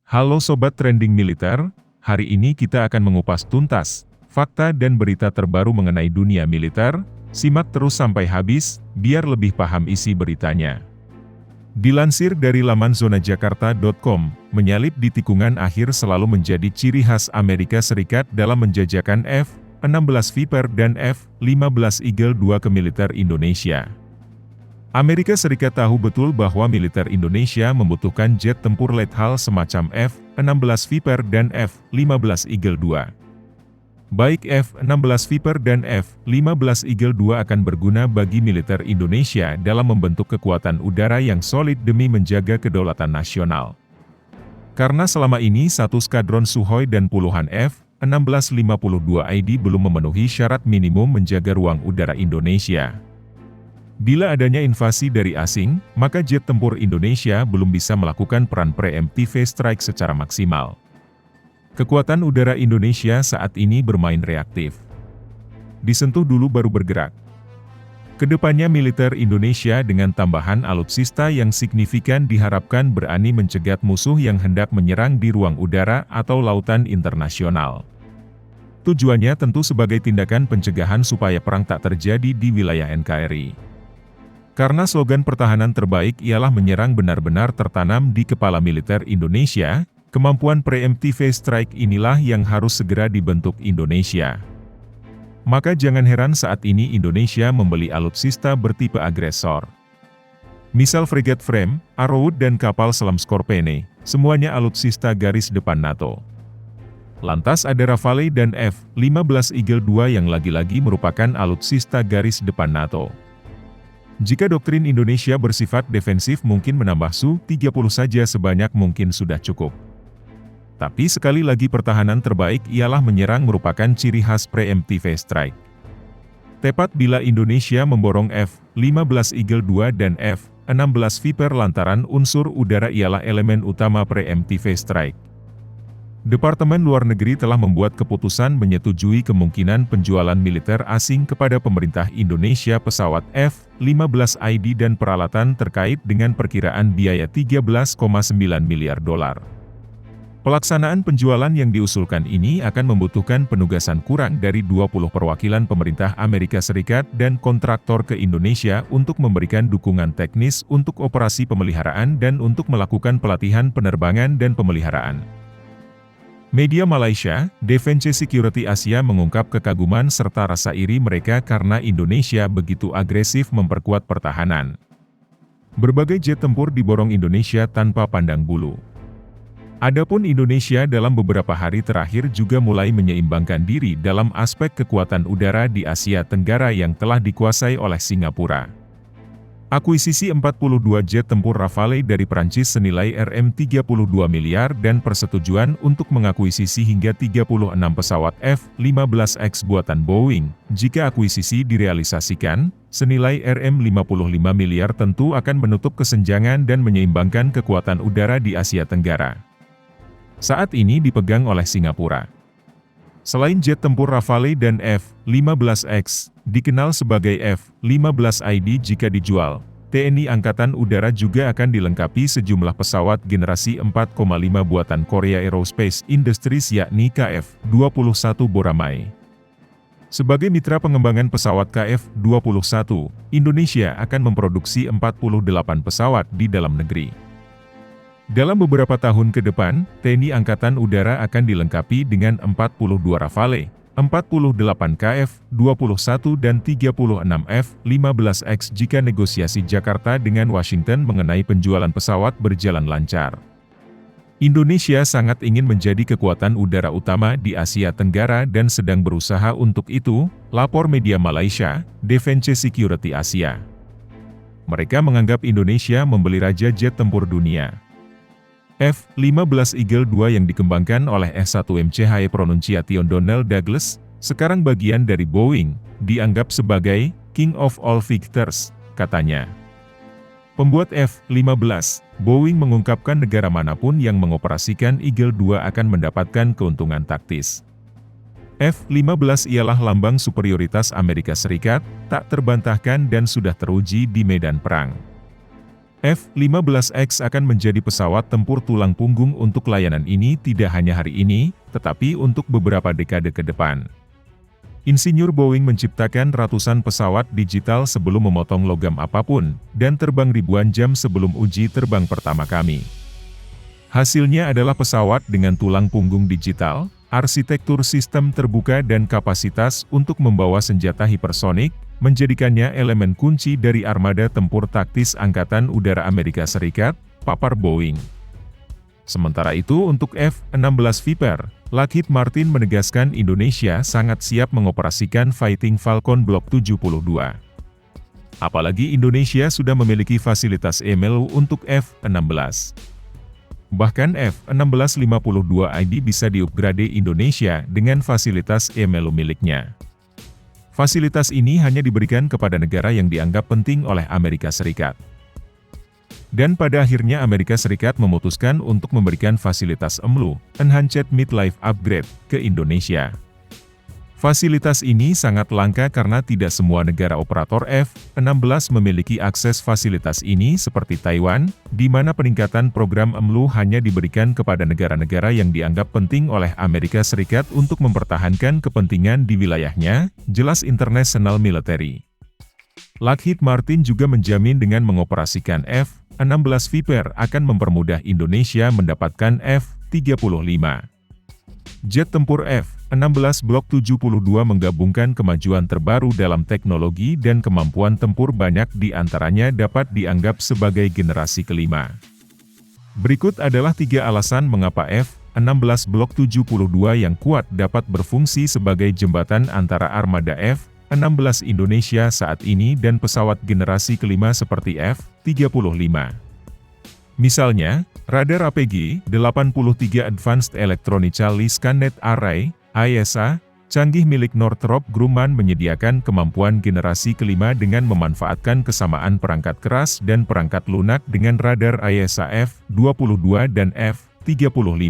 Halo Sobat Trending Militer, hari ini kita akan mengupas tuntas, fakta dan berita terbaru mengenai dunia militer. Simak terus sampai habis, biar lebih paham isi beritanya. Dilansir dari laman zonajakarta.com, menyalip di tikungan akhir selalu menjadi ciri khas Amerika Serikat dalam menjajakan F-16 Viper dan F-15 Eagle II ke militer Indonesia. Amerika Serikat tahu betul bahwa militer Indonesia membutuhkan jet tempur lethal semacam F-16 Viper dan F-15 Eagle II. Baik F-16 Viper dan F-15 Eagle II akan berguna bagi militer Indonesia dalam membentuk kekuatan udara yang solid demi menjaga kedaulatan nasional. Karena selama ini satu skadron Sukhoi dan puluhan F-1652ID belum memenuhi syarat minimum menjaga ruang udara Indonesia. Bila adanya invasi dari asing, maka jet tempur Indonesia belum bisa melakukan peran preemptive strike secara maksimal. Kekuatan udara Indonesia saat ini bermain reaktif. Disentuh dulu baru bergerak. Kedepannya militer Indonesia dengan tambahan alutsista yang signifikan diharapkan berani mencegat musuh yang hendak menyerang di ruang udara atau lautan internasional. Tujuannya tentu sebagai tindakan pencegahan supaya perang tak terjadi di wilayah NKRI. Karena slogan pertahanan terbaik ialah menyerang benar-benar tertanam di kepala militer Indonesia, kemampuan preemptive strike inilah yang harus segera dibentuk Indonesia. Maka jangan heran saat ini Indonesia membeli alutsista bertipe agresor. Misal Frigate Frame, Arrowwood dan kapal selam Skorpene, semuanya alutsista garis depan NATO. Lantas ada Rafale dan F-15 Eagle II yang lagi-lagi merupakan alutsista garis depan NATO. Jika doktrin Indonesia bersifat defensif mungkin menambah Su-30 saja sebanyak mungkin sudah cukup. Tapi sekali lagi pertahanan terbaik ialah menyerang merupakan ciri khas preemptive strike. Tepat bila Indonesia memborong F-15 Eagle II dan F-16 Viper lantaran unsur udara ialah elemen utama preemptive strike. Departemen Luar Negeri telah membuat keputusan menyetujui kemungkinan penjualan militer asing kepada pemerintah Indonesia pesawat F-15ID dan peralatan terkait dengan perkiraan biaya 13,9 miliar dolar. Pelaksanaan penjualan yang diusulkan ini akan membutuhkan penugasan kurang dari 20 perwakilan pemerintah Amerika Serikat dan kontraktor ke Indonesia untuk memberikan dukungan teknis untuk operasi pemeliharaan dan untuk melakukan pelatihan penerbangan dan pemeliharaan. Media Malaysia, Defense Security Asia mengungkap kekaguman serta rasa iri mereka karena Indonesia begitu agresif memperkuat pertahanan. Berbagai jet tempur diborong Indonesia tanpa pandang bulu. Adapun Indonesia dalam beberapa hari terakhir juga mulai menyeimbangkan diri dalam aspek kekuatan udara di Asia Tenggara yang telah dikuasai oleh Singapura. Akuisisi 42 jet tempur Rafale dari Prancis senilai Rp32 miliar dan persetujuan untuk mengakuisisi hingga 36 pesawat F-15X buatan Boeing. Jika akuisisi direalisasikan, senilai Rp55 miliar tentu akan menutup kesenjangan dan menyeimbangkan kekuatan udara di Asia Tenggara. Saat ini dipegang oleh Singapura. Selain jet tempur Rafale dan F-15X, dikenal sebagai F-15ID jika dijual, TNI Angkatan Udara juga akan dilengkapi sejumlah pesawat generasi 4,5 buatan Korea Aerospace Industries yakni KF-21 Boramae. Sebagai mitra pengembangan pesawat KF-21, Indonesia akan memproduksi 48 pesawat di dalam negeri. Dalam beberapa tahun ke depan, TNI Angkatan Udara akan dilengkapi dengan 42 Rafale, 48 KF-21 dan 36 F-15X jika negosiasi Jakarta dengan Washington mengenai penjualan pesawat berjalan lancar. Indonesia sangat ingin menjadi kekuatan udara utama di Asia Tenggara dan sedang berusaha untuk itu, lapor media Malaysia, Defense Security Asia. Mereka menganggap Indonesia membeli raja jet tempur dunia. F-15 Eagle II yang dikembangkan oleh S1MC High Pronunciation Donald Douglas, sekarang bagian dari Boeing, dianggap sebagai King of All Victors, katanya. Pembuat F-15, Boeing mengungkapkan negara manapun yang mengoperasikan Eagle II akan mendapatkan keuntungan taktis. F-15 ialah lambang superioritas Amerika Serikat, tak terbantahkan dan sudah teruji di medan perang. F-15X akan menjadi pesawat tempur tulang punggung untuk layanan ini tidak hanya hari ini, tetapi untuk beberapa dekade ke depan. Insinyur Boeing menciptakan ratusan pesawat digital sebelum memotong logam apapun, dan terbang ribuan jam sebelum uji terbang pertama kami. Hasilnya adalah pesawat dengan tulang punggung digital, arsitektur sistem terbuka dan kapasitas untuk membawa senjata hipersonik, menjadikannya elemen kunci dari armada tempur taktis Angkatan Udara Amerika Serikat, papar Boeing. Sementara itu untuk F-16 Viper, Lockheed Martin menegaskan Indonesia sangat siap mengoperasikan Fighting Falcon Block 72. Apalagi Indonesia sudah memiliki fasilitas EMELU untuk F-16. Bahkan F-1652ID bisa diupgrade Indonesia dengan fasilitas EMELU miliknya. Fasilitas ini hanya diberikan kepada negara yang dianggap penting oleh Amerika Serikat. Dan pada akhirnya Amerika Serikat memutuskan untuk memberikan fasilitas EMLU, Enhanced Midlife Upgrade, ke Indonesia. Fasilitas ini sangat langka karena tidak semua negara operator F-16 memiliki akses fasilitas ini seperti Taiwan, di mana peningkatan program EMLU hanya diberikan kepada negara-negara yang dianggap penting oleh Amerika Serikat untuk mempertahankan kepentingan di wilayahnya, jelas International Military. Lockheed Martin juga menjamin dengan mengoperasikan F-16 Viper akan mempermudah Indonesia mendapatkan F-35. Jet tempur F-16 Block 72 menggabungkan kemajuan terbaru dalam teknologi dan kemampuan tempur, banyak di antaranya dapat dianggap sebagai generasi kelima. Berikut adalah 3 alasan mengapa F-16 Block 72 yang kuat dapat berfungsi sebagai jembatan antara armada F-16 Indonesia saat ini dan pesawat generasi kelima seperti F-35. Misalnya, radar APG-83 Advanced Electronically Scanned Array, AESA, canggih milik Northrop Grumman menyediakan kemampuan generasi kelima dengan memanfaatkan kesamaan perangkat keras dan perangkat lunak dengan radar AESA F-22 dan F-35.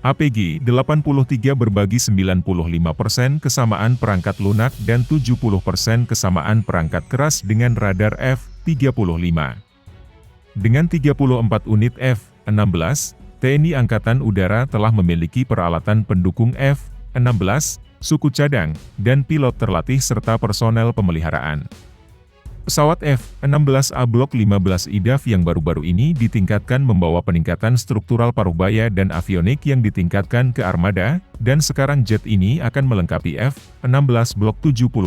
APG-83 berbagi 95% kesamaan perangkat lunak dan 70% kesamaan perangkat keras dengan radar F-35. Dengan 34 unit F-16, TNI Angkatan Udara telah memiliki peralatan pendukung F-16, suku cadang, dan pilot terlatih serta personel pemeliharaan. Pesawat F-16A Block 15 IDAF yang baru-baru ini ditingkatkan membawa peningkatan struktural parubaya dan avionik yang ditingkatkan ke armada, dan sekarang jet ini akan melengkapi F-16 Block 72.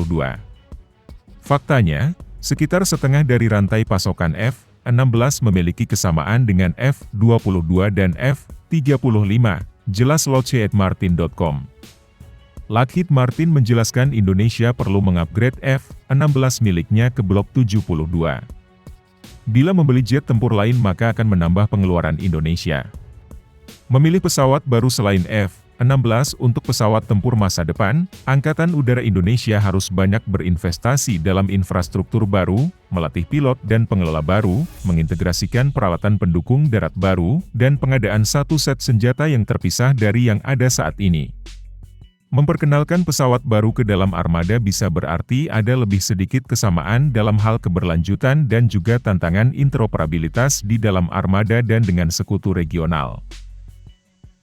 Faktanya, sekitar setengah dari rantai pasokan F-16 memiliki kesamaan dengan F-22 dan F-35, jelas Lockheedmartin.com. Lockheed Martin menjelaskan Indonesia perlu mengupgrade F-16 miliknya ke Blok 72. Bila membeli jet tempur lain maka akan menambah pengeluaran Indonesia. Memilih pesawat baru selain F-16 untuk pesawat tempur masa depan, Angkatan Udara Indonesia harus banyak berinvestasi dalam infrastruktur baru, melatih pilot dan pengelola baru, mengintegrasikan peralatan pendukung darat baru, dan pengadaan satu set senjata yang terpisah dari yang ada saat ini. Memperkenalkan pesawat baru ke dalam armada bisa berarti ada lebih sedikit kesamaan dalam hal keberlanjutan dan juga tantangan interoperabilitas di dalam armada dan dengan sekutu regional.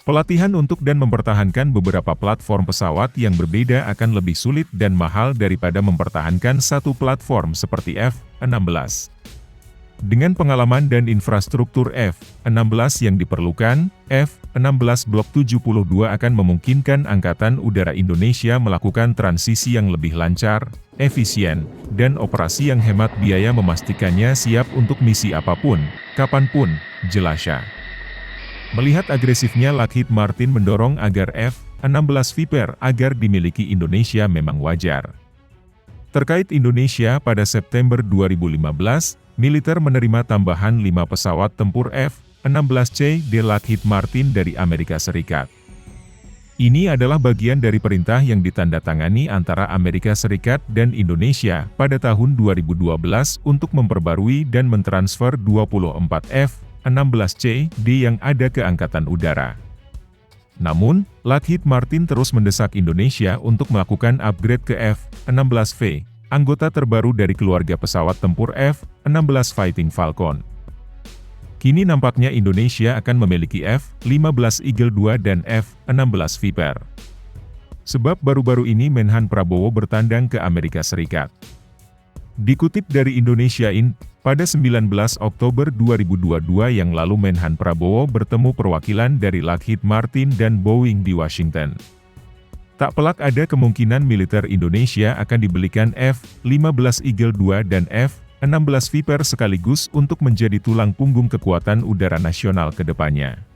Pelatihan untuk dan mempertahankan beberapa platform pesawat yang berbeda akan lebih sulit dan mahal daripada mempertahankan satu platform seperti F-16. Dengan pengalaman dan infrastruktur F-16 yang diperlukan, F-16 Blok 72 akan memungkinkan Angkatan Udara Indonesia melakukan transisi yang lebih lancar, efisien, dan operasi yang hemat biaya memastikannya siap untuk misi apapun, kapanpun, jelasnya. Melihat agresifnya Lockheed Martin mendorong agar F-16 Viper agar dimiliki Indonesia memang wajar. Terkait Indonesia, pada September 2015, militer menerima tambahan 5 pesawat tempur F-16C di Lockheed Martin dari Amerika Serikat. Ini adalah bagian dari perintah yang ditandatangani antara Amerika Serikat dan Indonesia pada tahun 2012 untuk memperbarui dan mentransfer 24 F-16C yang ada ke Angkatan Udara. Namun, Lockheed Martin terus mendesak Indonesia untuk melakukan upgrade ke F-16V, anggota terbaru dari keluarga pesawat tempur F-16 Fighting Falcon. Kini nampaknya Indonesia akan memiliki F-15 Eagle II dan F-16 Viper. Sebab baru-baru ini Menhan Prabowo bertandang ke Amerika Serikat. Dikutip dari Indonesiain, pada 19 Oktober 2022 yang lalu Menhan Prabowo bertemu perwakilan dari Lockheed Martin dan Boeing di Washington. Tak pelak ada kemungkinan militer Indonesia akan dibelikan F-15 Eagle II dan F-16 Viper sekaligus untuk menjadi tulang punggung kekuatan udara nasional ke depannya.